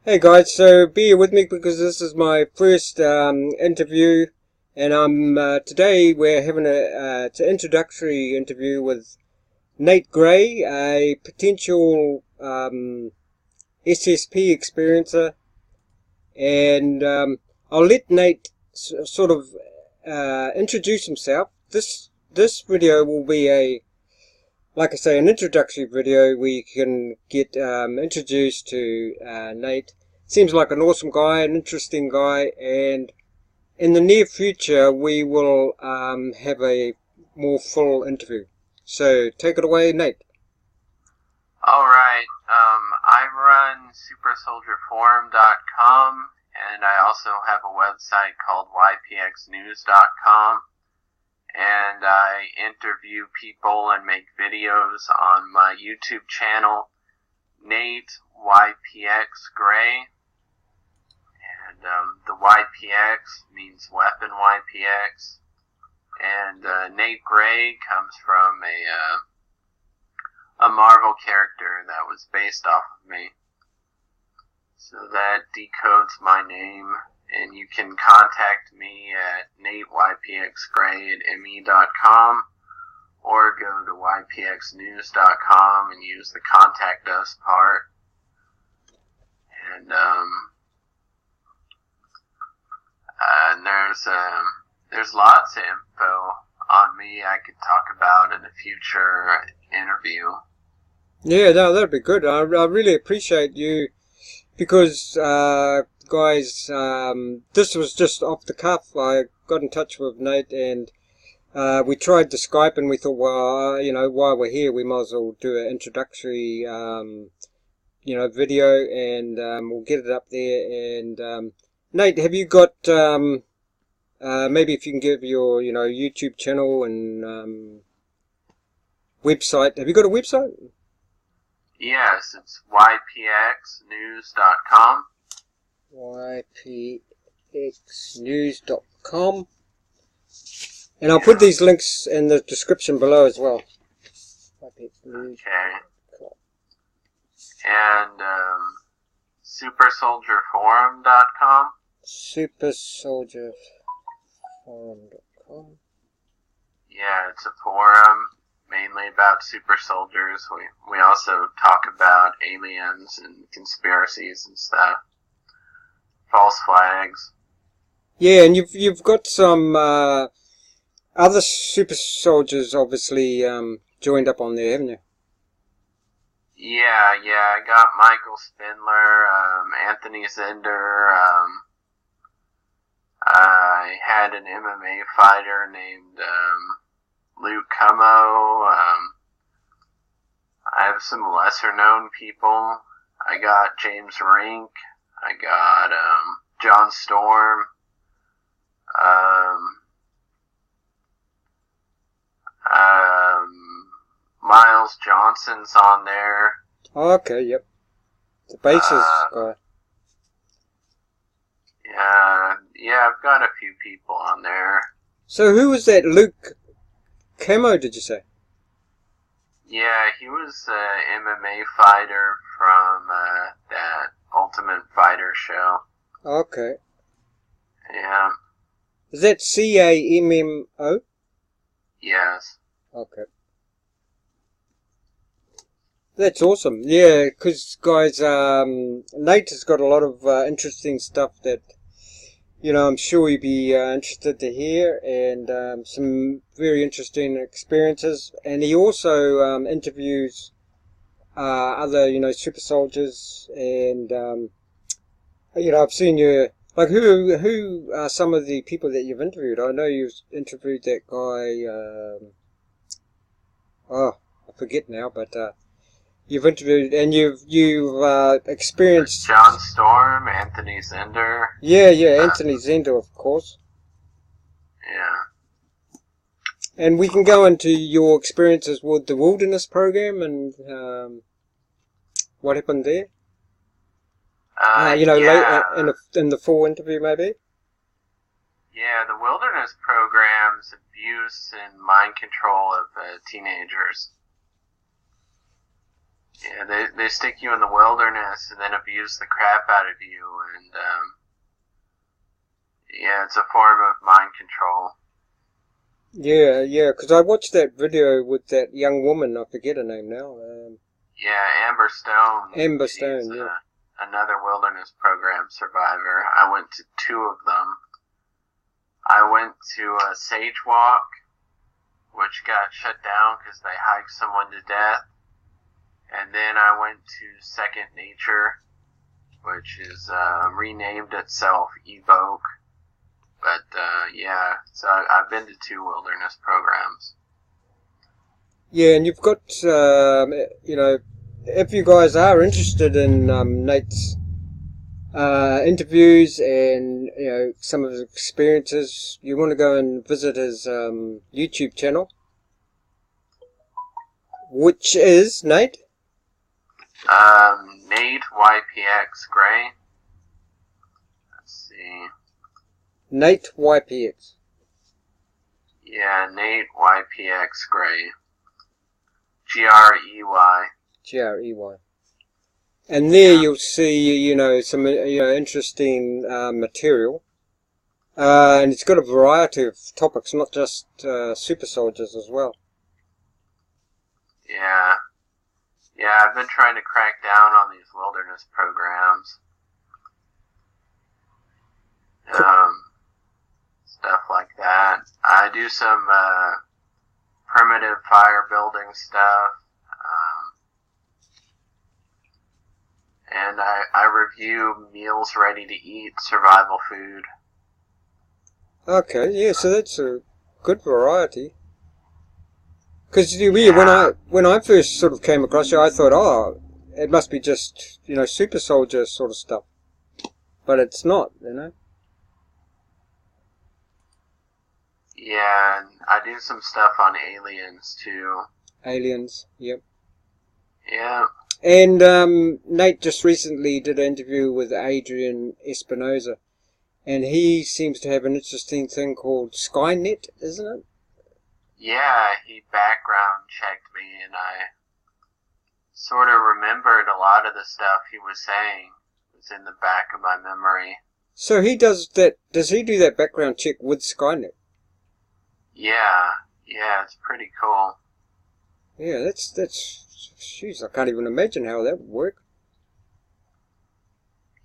Hey guys, so bear with me because this is my first interview, and today we're having it's an introductory interview with Nate Gray, a potential SSP experiencer, and I'll let Nate sort of introduce himself. This video will be like I say, an introductory video where you can get introduced to Nate. Seems like an awesome guy, an interesting guy, and in the near future we will have a more full interview. So take it away, Nate. All right. I run supersoldierforum.com, and I also have a website called ypxnews.com, and I interview people and make videos on my YouTube channel, Nate YPX Gray, and the YPX means weapon YPX, and Nate Gray comes from a Marvel character that was based off of me. So that decodes my name, and you can contact me at nateypxgray@me.com or go to ypxnews.com and use the contact us part. And there's lots of info on me I could talk about in a future interview. Yeah, no, that'd be good. I really appreciate you because, guys, this was just off the cuff. I got in touch with Nate and we tried to Skype and we thought, well, while we're here, we might as well do an introductory, video and we'll get it up there. And Nate, have you got maybe if you can give your, YouTube channel and website. Have you got a website? Yes, it's ypxnews.com. ypxnews.com. And I'll put these links in the description below as well. Okay. And supersoldierforum.com. Supersoldierforum.com. Yeah, it's a forum mainly about super soldiers. We also talk about aliens and conspiracies and stuff. False flags. Yeah, and you've got some other super soldiers obviously joined up on there, haven't you? Yeah, I got Michael Spindler, Anthony Zender, I had an MMA fighter named Luke Como. I have some lesser known people. I got James Rink. I got John Storm. Miles Johnson's on there. Oh, okay, yep. The bases guy. Yeah, I've got a few people on there. So who was that Luke Camo, did you say? Yeah, he was an MMA fighter from that Ultimate Fighter show. Okay. Yeah. Is that CAMMO? Yes. Okay. That's awesome. Yeah, because guys, Nate has got a lot of interesting stuff that, I'm sure you'd be interested to hear, and some very interesting experiences. And he also interviews other, super soldiers, and I've seen you. Like, who are some of the people that you've interviewed? I know you've interviewed that guy. I forget now, but you've interviewed and you've experienced John Storm, Anthony Zender. Yeah, Anthony Zender, of course. Yeah. And we can go into your experiences with the Wilderness program and what happened there. Later in the full interview, maybe. Yeah, the Wilderness program's abuse and mind control of teenagers. Yeah, they stick you in the wilderness and then abuse the crap out of you, and yeah, it's a form of mind control. Yeah, yeah, because I watched that video with that young woman, I forget her name now. Yeah, Amber Stone. Amber She's Stone, yeah. another wilderness program survivor. I went to 2 of them. I went to a Sage Walk, which got shut down because they hiked someone to death. And then I went to Second Nature, which is renamed itself Evoke. But yeah, so I've been to 2 wilderness programs. Yeah, and you've got, if you guys are interested in Nate's interviews and, some of his experiences, you want to go and visit his YouTube channel, which is, Nate? Nate YPX Gray. Let's see. Nate YPX. Yeah, Nate YPX Gray. Grey. Grey. And there you'll see, some, interesting material. And it's got a variety of topics, not just super soldiers as well. Yeah. Yeah, I've been trying to crack down on these wilderness programs. Stuff like that. I do some primitive fire building stuff. And I review meals ready to eat, survival food. Okay, yeah, so that's a good variety. Because when I first sort of came across you, I thought, oh, it must be just, super soldier sort of stuff. But it's not, Yeah, and I do some stuff on aliens too. Aliens, yep. Yeah. And Nate just recently did an interview with Adrian Espinosa, and he seems to have an interesting thing called Skynet, isn't it? Yeah, he background checked me, and I sort of remembered a lot of the stuff he was saying. It was in the back of my memory. So he does that. Does he do that background check with Skynet? Yeah, it's pretty cool. Yeah, that's. Jeez, I can't even imagine how that would work.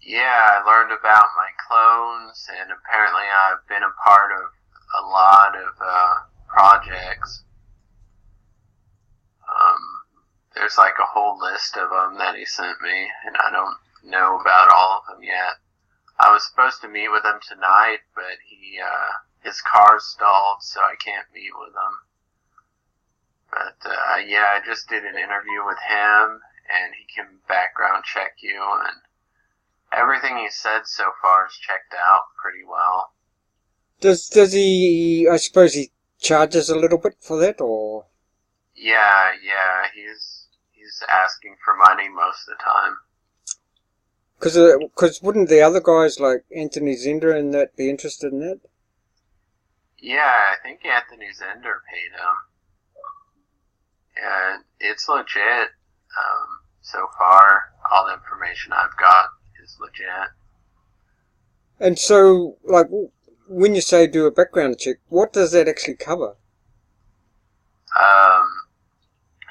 Yeah, I learned about my clones, and apparently I've been a part of a lot of projects. There's like a whole list of them that he sent me, and I don't know about all of them yet. I was supposed to meet with him tonight, but his car stalled, so I can't meet with him. But yeah, I just did an interview with him, and he can background check you, and everything he said so far is checked out pretty well. Does he? I suppose he charges a little bit for that, or? Yeah, he's asking for money most of the time. Because wouldn't the other guys like Anthony Zender and that be interested in that? Yeah, I think Anthony Zender paid him. Yeah, it's legit. So far, all the information I've got is legit. And so, like, when you say do a background check, what does that actually cover?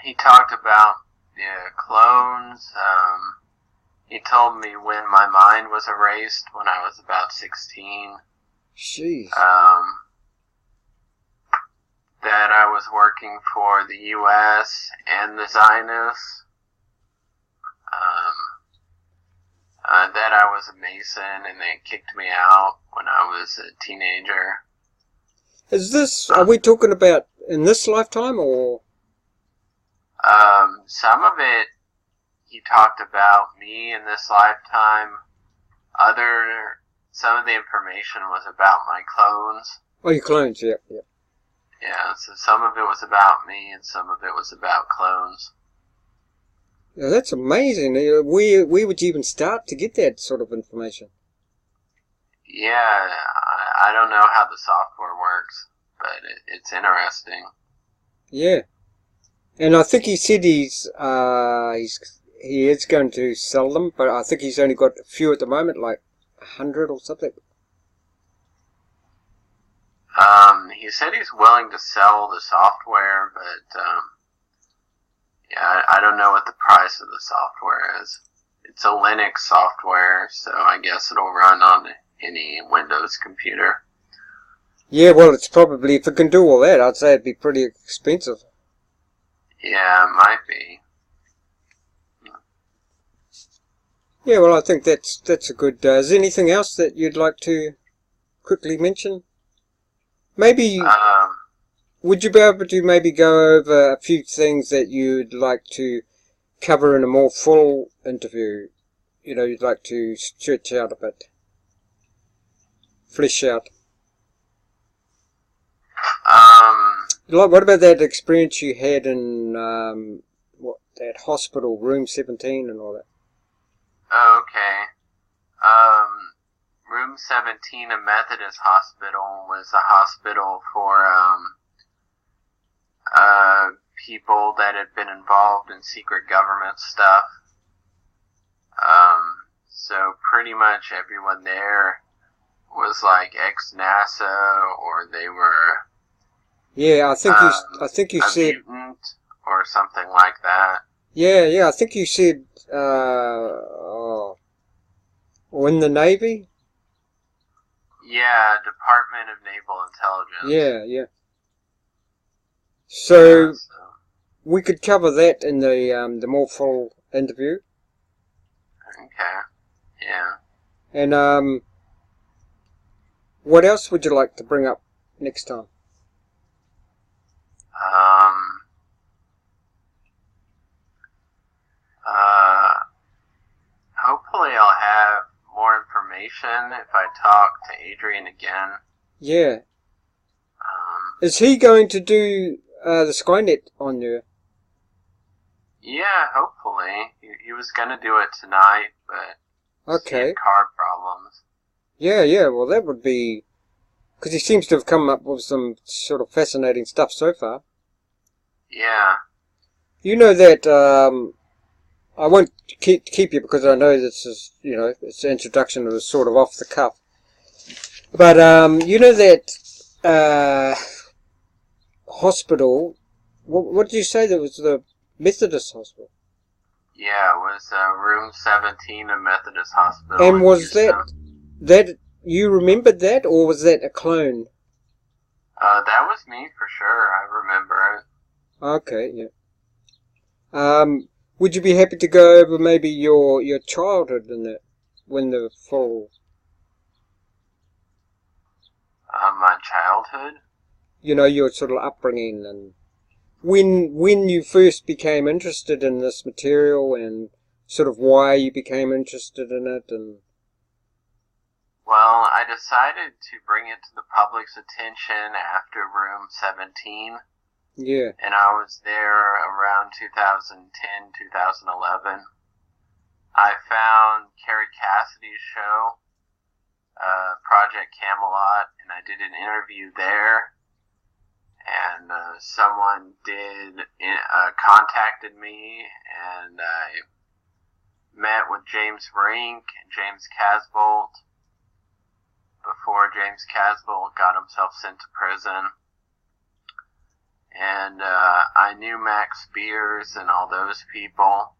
He talked about clones. He told me when my mind was erased when I was about 16. Jeez. That I was working for the U.S. and the Zionists. That I was a Mason and they kicked me out when I was a teenager. Are we talking about in this lifetime or? Some of it, he talked about me in this lifetime. Some of the information was about my clones. Oh, your clones, yeah. Yeah, so some of it was about me and some of it was about clones. Yeah, that's amazing. Where would you even start to get that sort of information? Yeah, I don't know how the software works, but it's interesting. Yeah. And I think he said he is going to sell them, but I think he's only got a few at the moment, like 100 or something. He said he's willing to sell the software, but yeah, I don't know what the price of the software is. It's a Linux software, so I guess it'll run on any Windows computer. Yeah, well, it's probably, if it can do all that, I'd say it'd be pretty expensive. Yeah, it might be. Yeah, well, I think that's a good. Is there anything else that you'd like to quickly mention? Maybe would you be able to maybe go over a few things that you'd like to cover in a more full interview? You know, you'd like to stretch out a bit, flesh out. Like, what about that experience you had in that hospital, room 17 and all that? Okay. Room 17, a Methodist hospital, was a hospital for people that had been involved in secret government stuff. So pretty much everyone there was like ex-NASA, or they were Yeah, I think you a said mutant or something like that. yeah, I think you said or in the Navy. Yeah, Department of Naval Intelligence. Yeah. So we could cover that in the more full interview. Okay. Yeah. And what else would you like to bring up next time? Hopefully I'll have more information if I talk to Adrian again. Yeah. Is he going to do the Skynet on you? Yeah, hopefully. He was gonna do it tonight, but Okay. he had car problems. Yeah. Well, that would be because he seems to have come up with some sort of fascinating stuff so far. Yeah. You know that I won't keep you because I know this is, you know, it's the introduction was sort of off the cuff. But you know that hospital. What did you say? That was the Methodist hospital. Yeah, it was room 17 of Methodist Hospital. And was that you remembered that, or was that a clone? That was me for sure. I remember it. Okay, yeah. Would you be happy to go over maybe your childhood in that, when the full... My childhood? You know, your sort of upbringing and when you first became interested in this material and sort of why you became interested in it and... Well, I decided to bring it to the public's attention after room 17. Yeah. And I was there around 2010, 2011. I found Carrie Cassidy's show, Project Camelot, and I did an interview there. And someone contacted me, and I met with James Rink and James Casbolt before James Casbolt got himself sent to prison. And I knew Max Spears and all those people.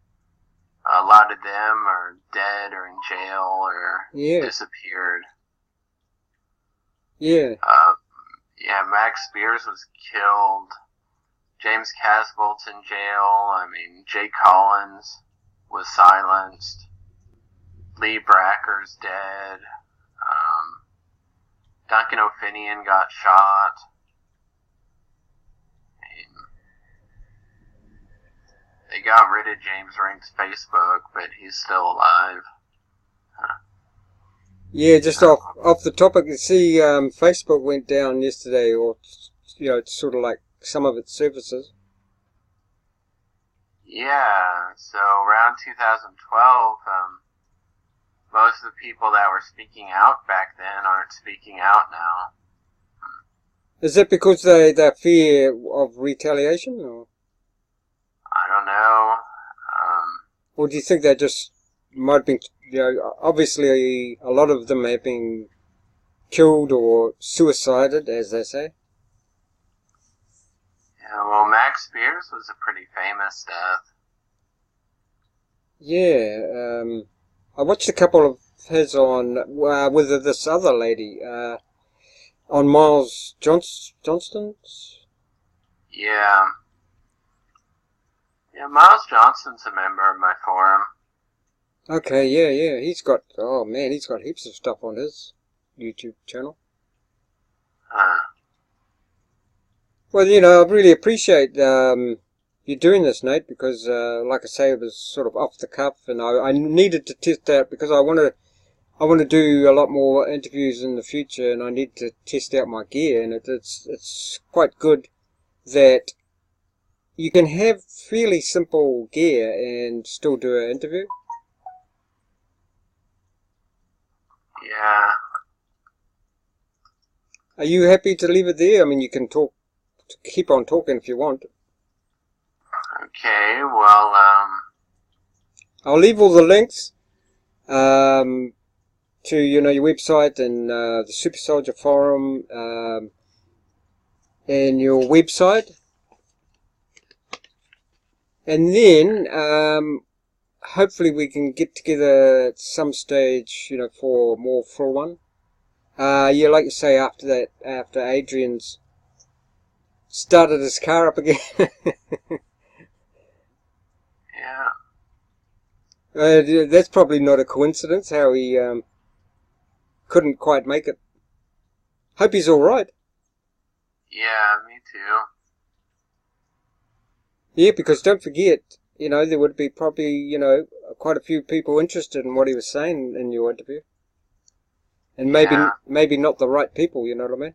A lot of them are dead or in jail or disappeared. Yeah. Yeah, Max Spears was killed. James Casbolt's in jail. I mean, Jay Collins was silenced. Lee Bracker's dead. Duncan O'Finian got shot. They got rid of James Rink's Facebook, but he's still alive. Yeah, just off the topic, you see, Facebook went down yesterday, or, you know, it's sort of like some of its services. Yeah, so around 2012, most of the people that were speaking out back then aren't speaking out now. Is that because they fear of retaliation, or? Or do you think they just might have been, obviously a lot of them have been killed or suicided, as they say? Yeah, well, Max Spears was a pretty famous death. Yeah, I watched a couple of his on with this other lady on Miles Johnston's. Yeah. Yeah, Miles Johnston's a member of my forum. Okay, yeah, he's got heaps of stuff on his YouTube channel. Well, I really appreciate you doing this, Nate, because like I say, it was sort of off the cuff, and I needed to test that because I want to do a lot more interviews in the future, and I need to test out my gear, and it's quite good that you can have fairly simple gear and still do an interview. Yeah. Are you happy to leave it there? I mean, you can keep on talking if you want. Okay, well, I'll leave all the links to your website and the Super Soldier Forum and your website, and then hopefully we can get together at some stage, for a more full one. Yeah, like you say, after Adrian's started his car up again. yeah. That's probably not a coincidence how he couldn't quite make it. Hope he's all right. Yeah, me too. Yeah, because don't forget, there would be probably, quite a few people interested in what he was saying in your interview. And maybe not the right people, you know what I mean?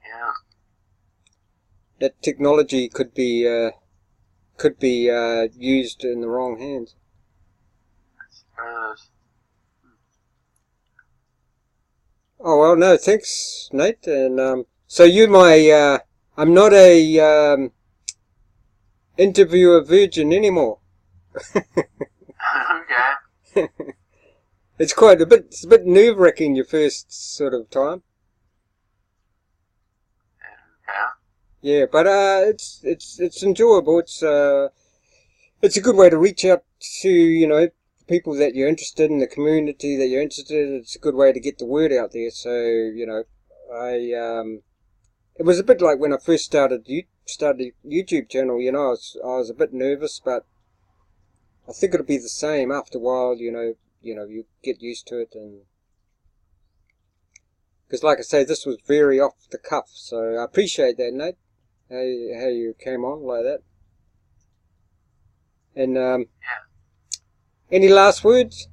Yeah. That technology could be used in the wrong hands. I suppose. Oh, well, no, thanks, Nate. And so I'm not a interviewer virgin anymore. Okay. It's a bit nerve-wracking your first sort of time. Yeah. Yeah, but it's enjoyable. It's a good way to reach out to people that you're interested in, the community that you're interested in. It's a good way to get the word out there. So it was a bit like when I first started YouTube channel. I was a bit nervous, but I think it'll be the same after a while. You get used to it, and because like I say, this was very off the cuff. So I appreciate that, Nate. How you came on like that. And any last words?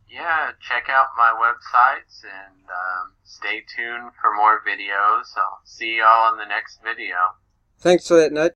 Yeah, check out my websites and stay tuned for more videos. I'll see y'all in the next video. Thanks for that, Nate.